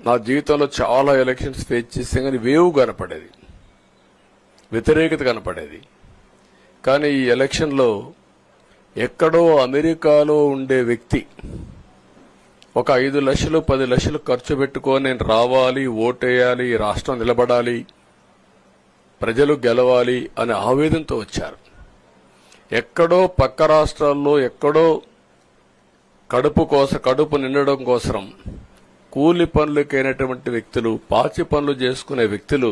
నా జీవితంలో చాలా ఎలక్షన్స్ ఫేస్ చేస్తే కానీ వేవ్ కనపడేది, వ్యతిరేకత కనపడేది. కానీ ఈ ఎలక్షన్లో ఎక్కడో అమెరికాలో ఉండే వ్యక్తి ఒక 5 లక్షలు 10 లక్షలు ఖర్చు పెట్టుకొని నేను రావాలి, ఓటేయాలి, రాష్ట్రం నిలబడాలి, ప్రజలు గెలవాలి అనే ఆవేదనతో వచ్చారు. ఎక్కడో పక్క రాష్ట్రాల్లో ఎక్కడో కడుపు నిండడం కోసం కూలి పనులకైనటువంటి వ్యక్తులు, పాచి పనులు చేసుకునే వ్యక్తులు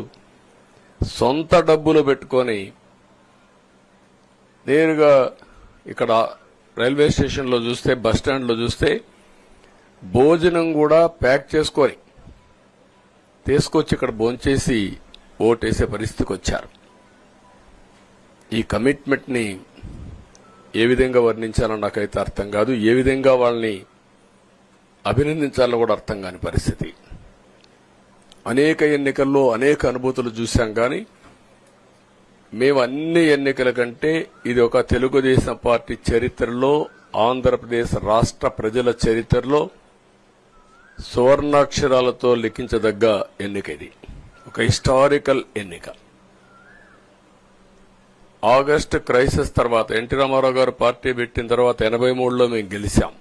సొంత డబ్బులు పెట్టుకొని నేరుగా ఇక్కడ రైల్వే స్టేషన్లో చూస్తే, బస్టాండ్లో చూస్తే భోజనం కూడా ప్యాక్ చేసుకొని తీసుకొచ్చి ఇక్కడ భోంచేసి ఓటేసే పరిస్థితికి వచ్చారు. ఈ కమిట్మెంట్ ని ఏ విధంగా వర్ణించాలో నాకైతే అర్థం కాదు. ఏ విధంగా వాళ్ళని అభినందించాలో కూడా అర్థం కాని పరిస్థితి. అనేక ఎన్నికల్లో అనేక అనుభూతులు చూశాం. కానీ మేము అన్ని ఎన్నికల కంటే ఇది ఒక తెలుగుదేశం పార్టీ చరిత్రలో, ఆంధ్రప్రదేశ్ రాష్ట్ర ప్రజల చరిత్రలో సువర్ణాక్షరాలతో లిఖించదగ్గ ఎన్నిక. ఇది ఒక హిస్టారికల్ ఎన్నిక. ఆగస్టు క్రైసిస్ తర్వాత ఎన్టీ రామారావు గారు పార్టీ పెట్టిన తర్వాత 83లో మేము గెలిచాం.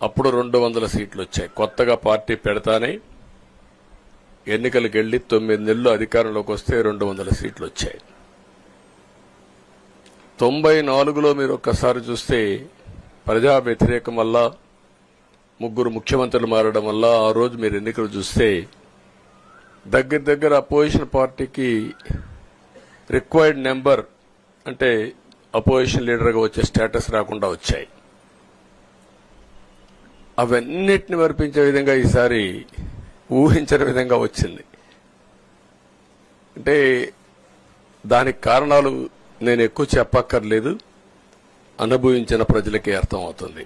అప్పుడు 200 సీట్లు వచ్చాయి. కొత్తగా పార్టీ పెడతానే ఎన్నికలకు వెళ్లి 9 నెలలు అధికారంలోకి వస్తే 200 సీట్లు వచ్చాయి. 94లో మీరు ఒక్కసారి చూస్తే ప్రజా వ్యతిరేకం వల్ల 3 ముఖ్యమంత్రులు మారడం వల్ల ఆ రోజు మీరు ఎన్నికలు చూస్తే దగ్గర అపోజిషన్ పార్టీకి రిక్వైర్డ్ నెంబర్ అంటే అపోజిషన్ లీడర్గా వచ్చే స్టేటస్ రాకుండా వచ్చాయి. అవన్నిటిని వర్పించే విధంగా ఈసారి ఊహించని విధంగా వచ్చింది. అంటే దానికి కారణాలు నేను ఎక్కువ చెప్పక్కర్లేదు, అనుభవించిన ప్రజలకే అర్థమవుతుంది.